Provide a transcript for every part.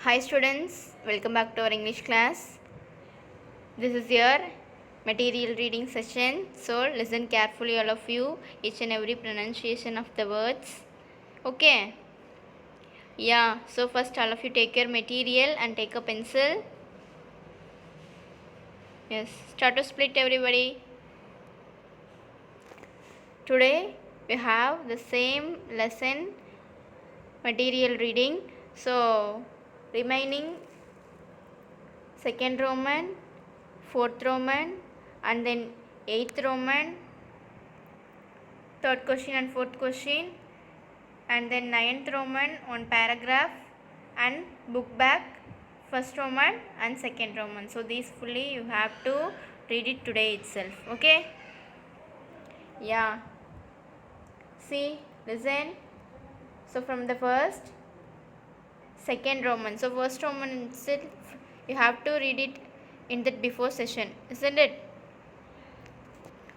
Hi students, welcome back to our English class. This is your material reading session. So listen carefully all of you, each and every pronunciation of the words. Okay? Yeah, so first all of you take your material and take a pencil. Yes, start to split everybody. Today we have the same lesson material reading. So remaining second Roman, fourth Roman, and then eighth Roman, third question and fourth question, and then ninth Roman, one paragraph, and book back, first Roman and second Roman. So these fully you have to read it today itself. Okay? Yeah. See, listen. So from the first, second Roman. So first Roman itself you have to read it in that before session, isn't it?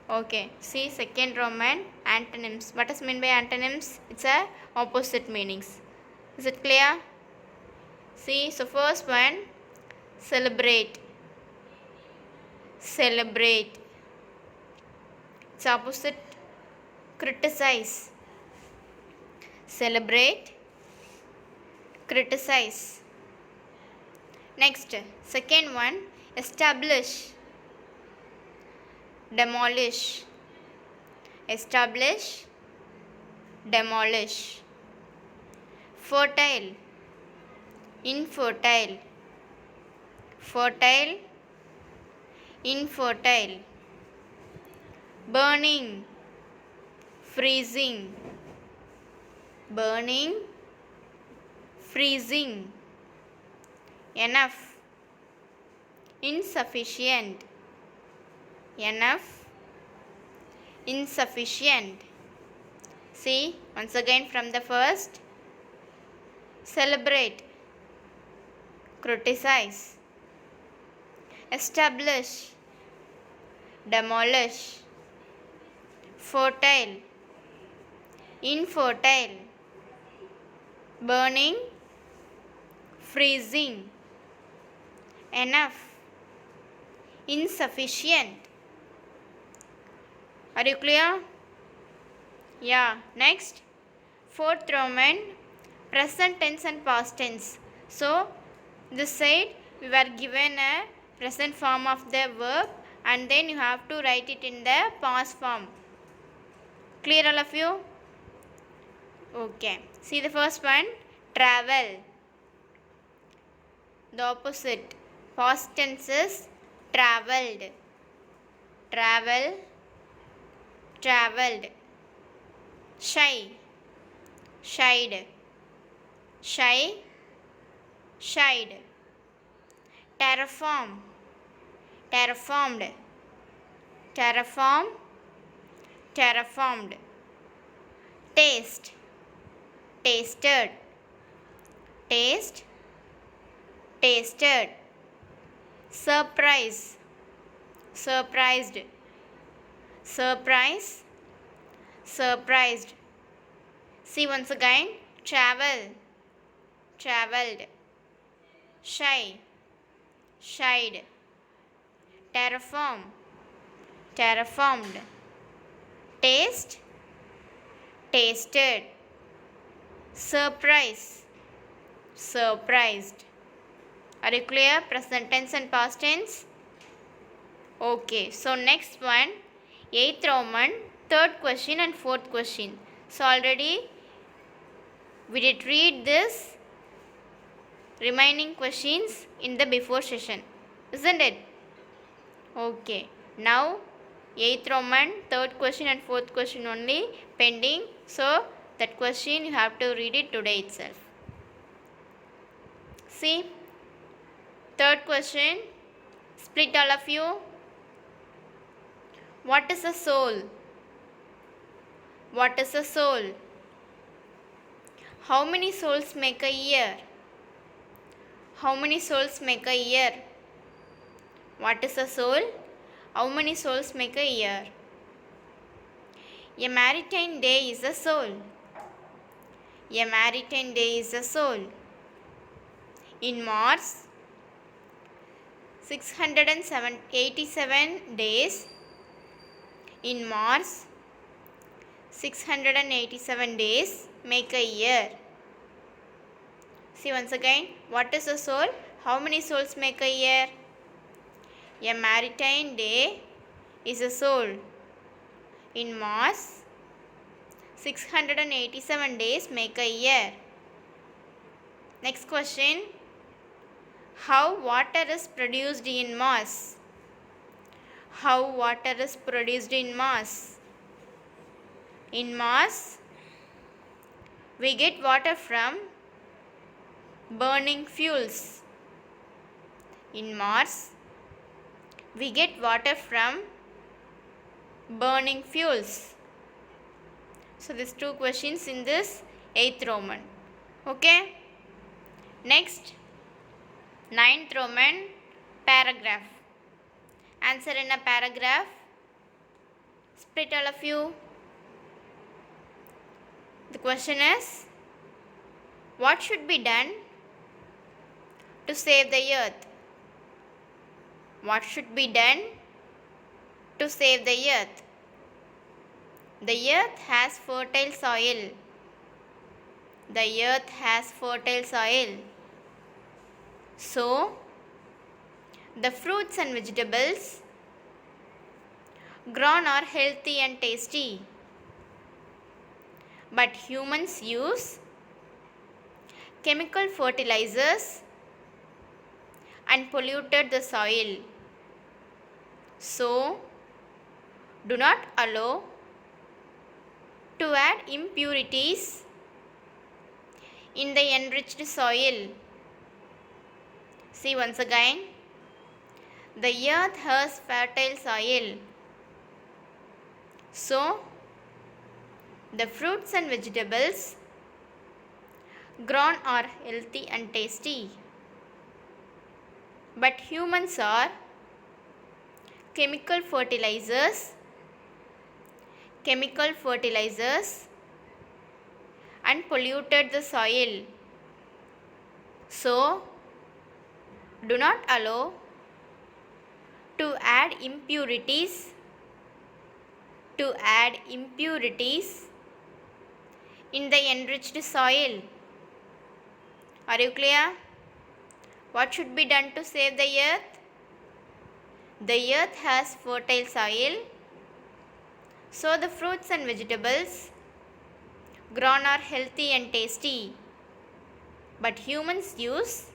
Okay, see second Roman antonyms. What is meant by antonyms? It's a opposite meanings. Is it clear? See, so first one, celebrate. Celebrate. Its opposite, criticize. Celebrate, criticize. Next, second one, establish. Demolish. Establish, demolish. Fertile, infertile. Fertile, infertile. Burning, freezing. Burning, freezing. Enough, insufficient. Enough, insufficient. See, once again from the first, celebrate, criticize, establish, demolish, fertile, infertile, burning, freezing, enough, insufficient. Are you clear? Yeah. Next, fourth Roman, present tense and past tense. So this side we were given a present form of the verb and then you have to write it in the past form. Clear all of you? Okay. See the first one, travel. The opposite, past tense is traveled. Travel, traveled. Shy, shied. Shy, shied. Terraform, terraformed. Terraform, terraformed. Taste, tasted. Taste, tasted. Surprise, surprised. Surprise, surprised. See once again, travel, travelled. Shy, shied. Terraform, terraformed. Taste, tasted. Surprise, surprised. Are you clear? Present tense and past tense? Okay, so next one, eighth Roman, third question and fourth question. So already we did read this remaining questions in the before session, isn't it? Okay, now eighth Roman, third question and fourth question only pending. So that question you have to read it today itself. See, third question, split all of you. What is a soul? What is a soul? How many souls make a year? How many souls make a year? What is a soul? How many souls make a year? A maritime day is a soul. A maritime day is a soul. In Mars, 687 days. In Mars, 687 days make a year. See once again, what is a soul? How many souls make a year? A maritime day is a soul. In Mars, 687 days make a year. Next question. How water is produced in Mars? How water is produced in Mars? In Mars, we get water from burning fuels. In Mars, we get water from burning fuels. So these two questions in this 8th Roman. Okay. Next, 9th Roman paragraph. Answer in a paragraph. Split all of you. The question is, what should be done to save the earth? What should be done to save the earth? The earth has fertile soil. The earth has fertile soil. So, the fruits and vegetables grown are healthy and tasty. But humans use chemical fertilizers and polluted the soil. So, do not allow to add impurities in the enriched soil. See once again, the earth has fertile soil. So, the fruits and vegetables grown are healthy and tasty. But humans are chemical fertilizers and polluted the soil. So, do not allow to add impurities in the enriched soil. Are you clear? What should be done to save the earth? The earth has fertile soil, so the fruits and vegetables grown are healthy and tasty. But humans use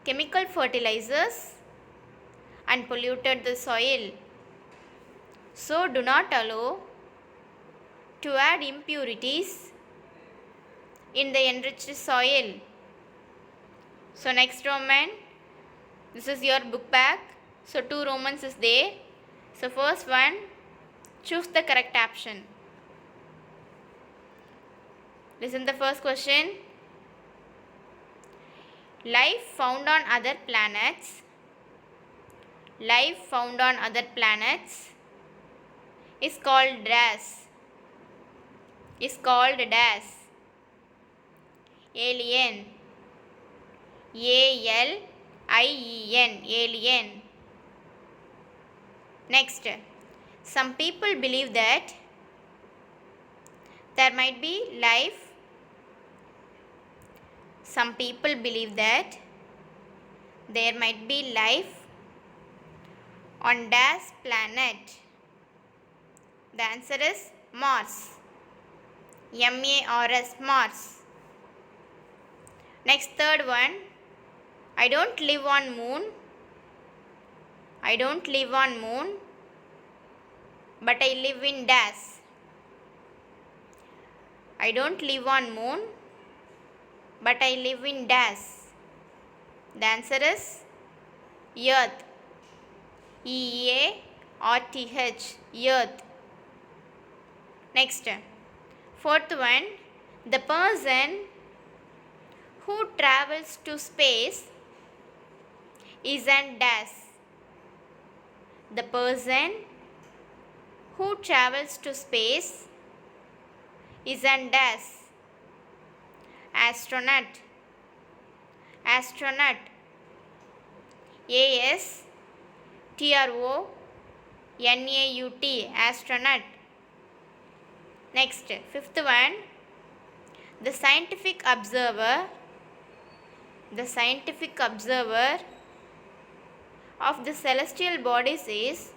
chemical fertilizers and polluted the soil. So do not allow to add impurities in the enriched soil. So next Roman, this is your book back. So 2 Romans is there. So first one, choose the correct option. Listen the first question. Life found on other planets is called dash. Alien. A-L-I-E-N. Alien. Next, some people believe that there might be life. Some people believe that there might be life on dash planet. The answer is Mars. M-A-R-S, Mars. Next, third one. I don't live on moon, but I live in dash. I don't live on moon, but I live in dash. The answer is Earth. E-A-R-T-H, Earth. Next, fourth one. The person who travels to space is an dash. The person who travels to space is an dash. Astronaut. astronaut. ASTRONAUT, astronaut. Next, fifth one, the scientific observer of the celestial bodies is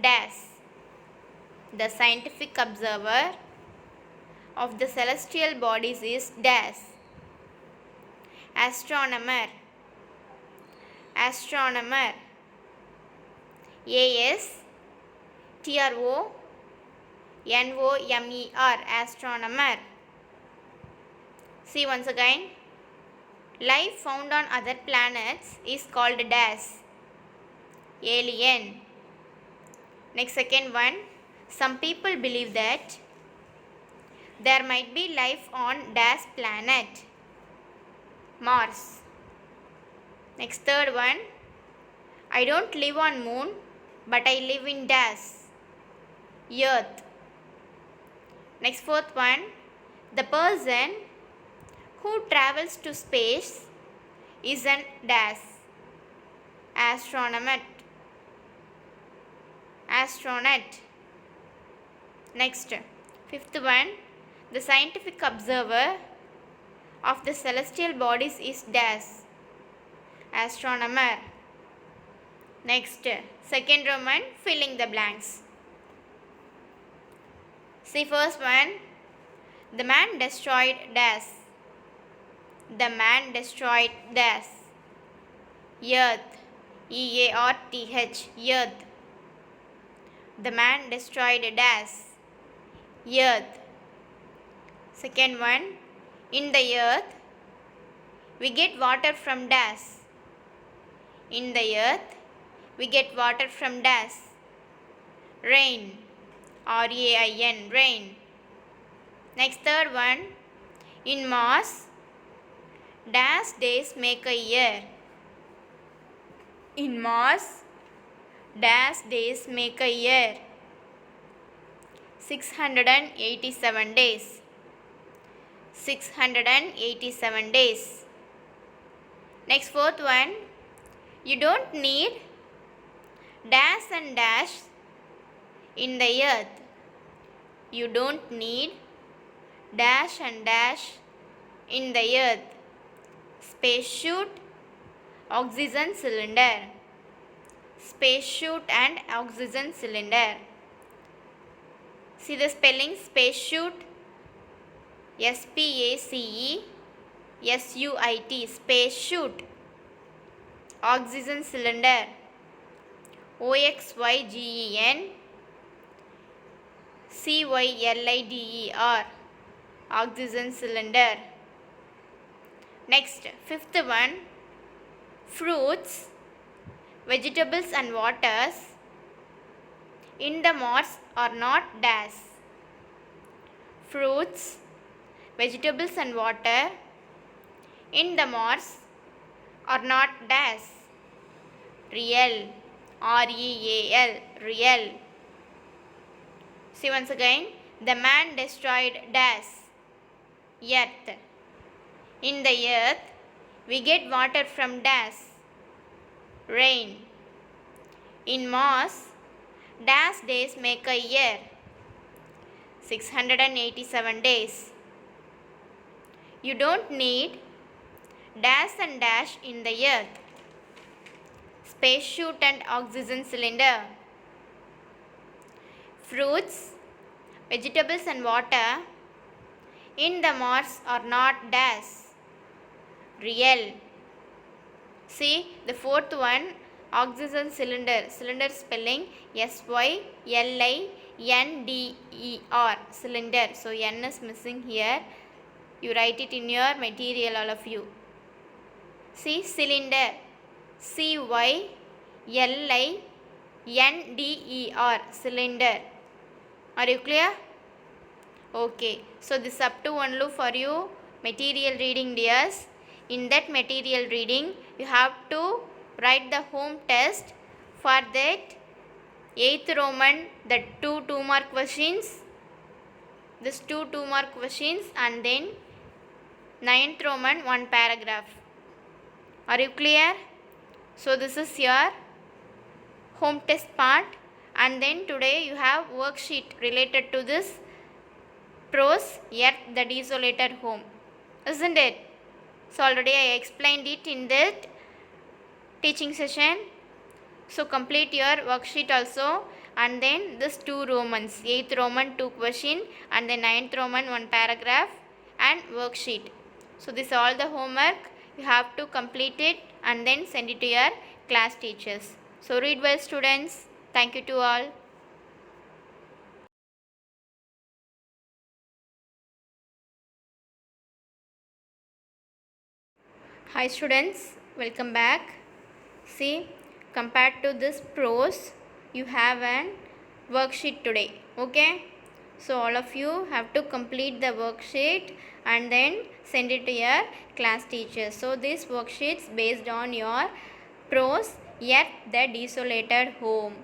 dash. The scientific observer of the celestial bodies is dash. Astronomer. Astronomer. ASTRONOMER, astronomer. See once again. Life found on other planets is called dash. Alien. Next, second one. Some people believe that there might be life on dash planet. Mars. Next, third one. I don't live on moon, but I live in dash. Earth. Next, fourth one. The person who travels to space is an dash. Astronaut. Next, fifth one. The scientific observer of the celestial bodies is dash. Astronomer. Next, second Roman, filling the blanks. See first one. The man destroyed dash. The man destroyed dash. Earth. EARTH. Earth. The man destroyed dash. Earth. Second one. In the earth, we get water from dash. In the earth, we get water from dash. Rain. RAIN. Rain. Next, third one. In Mars, dash days make a year. In Mars, dash days make a year. 687 days. 687 days. Next, fourth one. You don't need dash and dash in the earth. You don't need dash and dash in the earth. Space chute, oxygen cylinder. Space chute and oxygen cylinder. See the spelling, space chute. SPACESUIT, space chute. Oxygen cylinder. OXYGEN CYLIDER, oxygen cylinder. Next, fifth one. Fruits, vegetables and waters in the Mars are not dash. Fruits, vegetables and water in the Mars are not dash. Real. REAL. Real. See once again. The man destroyed dash. Earth. In the earth, we get water from dash. Rain. In Mars, dash days make a year. 687 days. You don't need dash and dash in the earth. Space chute and oxygen cylinder. Fruits, vegetables and water in the Mars are not dash. Real. See the fourth one, oxygen cylinder. Cylinder spelling SYLINDER, cylinder. So N is missing here. You write it in your material, all of you. See cylinder. CYLINDER, cylinder. Are you clear? Okay. So this up to only for you material reading, dears. In that material reading, you have to write the home test. For that, 8th Roman, the 2 2-mark questions. This 2 2-mark questions, and then 9th Roman, 1 paragraph. Are you clear? So this is your home test part, and then today you have worksheet related to this prose yet the desolated home, isn't it? So already I explained it in that teaching session. So complete your worksheet also, and then this 2 Romans, 8th Roman 2 question and then 9th Roman 1 paragraph and worksheet. So this all the homework, you have to complete it and then send it to your class teachers. So read well students. Thank you to all. Hi students, welcome back. See, compared to this prose, you have an worksheet today. Okay, so all of you have to complete the worksheet and then send it to your class teacher. So this worksheets based on your prose yet the desolated home.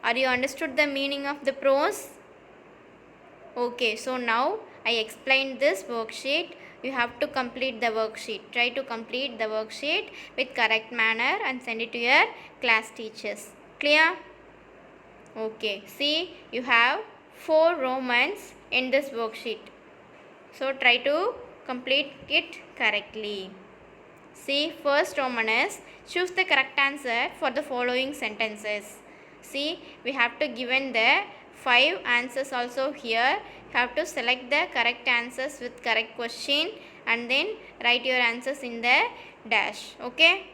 Are you understood the meaning of the prose? Okay, so now I explained this worksheet. You have to complete the worksheet. Try to complete the worksheet with correct manner and send it to your class teachers. Clear? Okay, see, you have 4 Romans in this worksheet. So try to complete it correctly. See, first Roman is choose the correct answer for the following sentences. See, we have to given the 5 answers also here. You have to select the correct answers with correct question and then write your answers in the dash. Okay.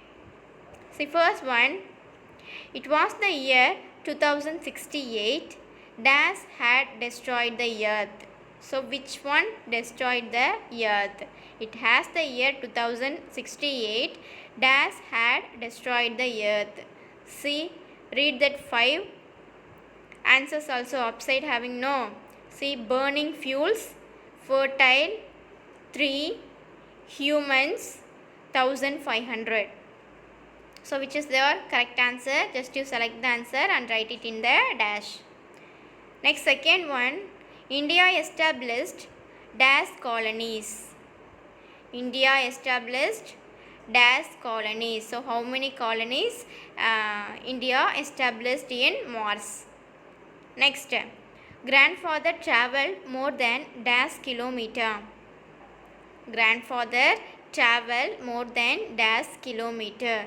See, first one. It was the year 2068. Dash had destroyed the earth. So which one destroyed the earth? It has the year 2068. Dash had destroyed the earth. See, read that 5 answers also upside having no. See, burning fuels, fertile, 3, humans, 1500. So which is your correct answer? Just you select the answer and write it in the dash. Next, second one, India established dash colonies. India established dash colonies. So how many colonies India established in Mars? Next, grandfather travelled more than dash kilometer. Grandfather travelled more than dash kilometer.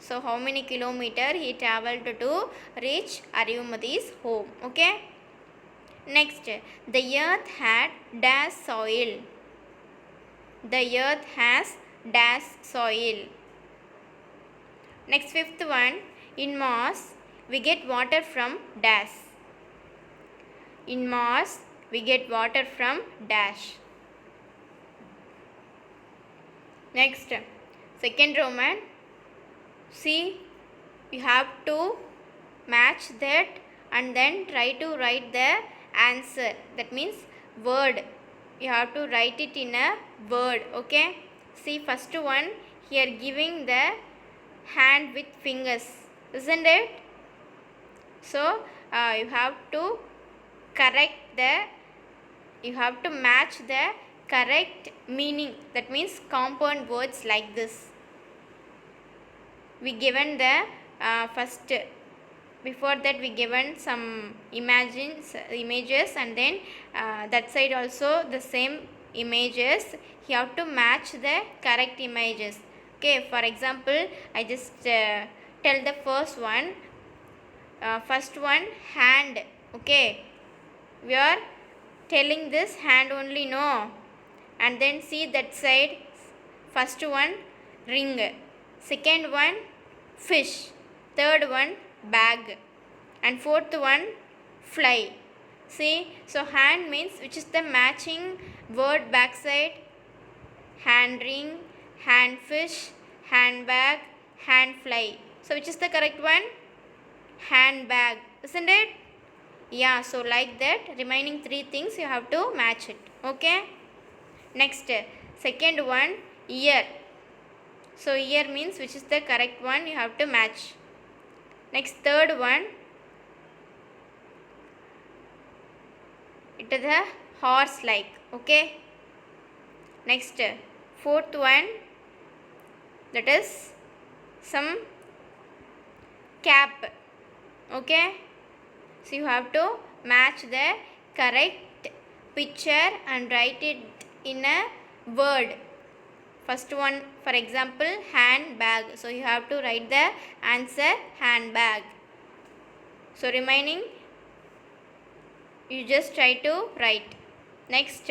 So how many kilometer he travelled to reach Ariyumati's home? Okay. Next, the earth had dash soil. The earth has dash soil. Next, fifth one, in Mars we get water from dash. In Mars we get water from dash. Next, second Roman. See, you have to match that and then try to write the answer. That means word. You have to write it in a word. Okay. See, first one here giving the hand with fingers, isn't it? So you have to you have to match the correct meaning. That means compound words like this. We given the first, before that we given some images and then that side also the same images. You have to match the correct images. Okay, for example, I just tell the first one. First one, hand. Okay, we are telling this hand only, no, and then see that side. First one, ring. Second one, fish. Third one, bag. And fourth one, fly. See, so hand means which is the matching word backside. Hand ring, hand fish, hand bag, hand fly. So which is the correct one? Hand bag, isn't it? Yeah, so like that remaining 3 things you have to match it. Okay. Next, second one, ear. So ear means which is the correct one, you have to match. Next, third one, it is a horse like. Okay. Next, fourth one, that is some cap. Okay, so you have to match the correct picture and write it in a word. First one, for example, handbag. So you have to write the answer handbag. So remaining, you just try to write. Next,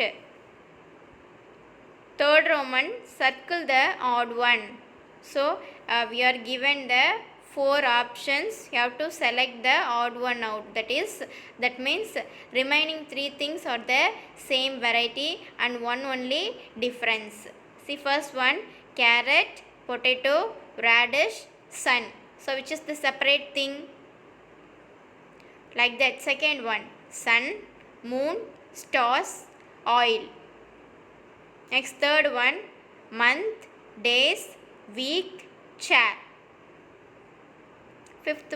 third Roman, circle the odd one. So we are given the 4 options. You have to select the odd one out. That means remaining 3 things are the same variety and one only difference. See, first one, carrot, potato, radish, sun. So which is the separate thing? Like that. Second one, sun, moon, stars, oil. Next, third one, month, days, week, chair.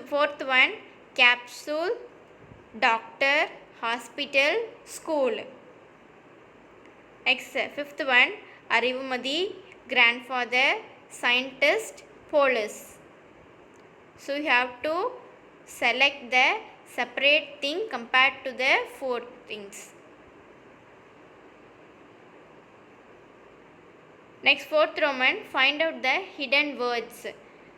Fourth one, capsule, doctor, hospital, school. Next, fifth one, Arivumadi, grandfather, scientist, police. So you have to select the separate thing compared to the 4 things. Next, fourth Roman, find out the hidden words.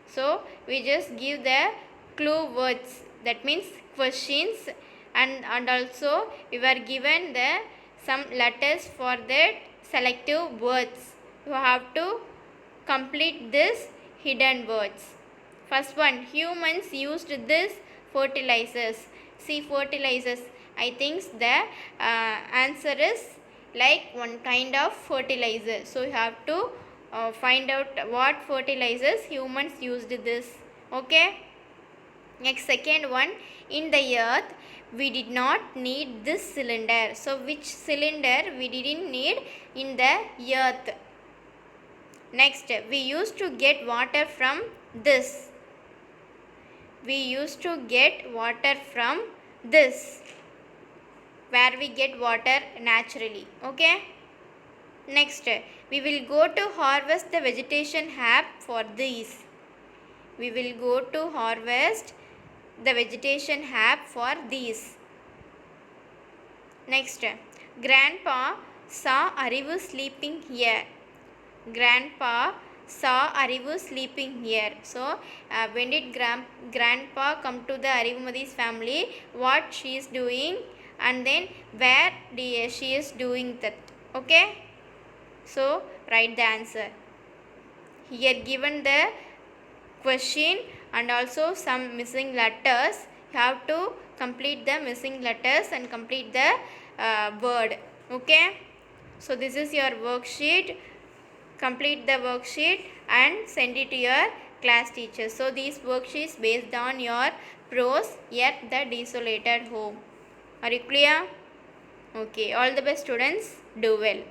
So we just give the clue words, that means questions, and also we were given the some letters for the selective words. You have to complete this hidden words. First one, humans used this fertilizers. See, fertilizers, I think the answer is like one kind of fertilizer. So you have to find out what fertilizers humans used this. Okay. Next, second one, in the earth we did not need this cylinder. So which cylinder we didn't need in the earth? Next, we used to get water from this. We used to get water from this, where we get water naturally. Okay. Next, we will go to harvest the vegetation hab for these. We will go to harvest the vegetation hab for these. Next, grandpa saw Arivu sleeping here. Grandpa saw Arivu sleeping here. So when did grandpa come to the Arivumadi's family? What she is doing, and then where she is doing that. Okay. So write the answer. Here given the question and also some missing letters. You have to complete the missing letters and complete the word. Okay. So this is your worksheet. Complete the worksheet and send it to your class teacher. So these worksheets based on your prose at the desolated home. Are you clear? Okay. All the best, students. Do well.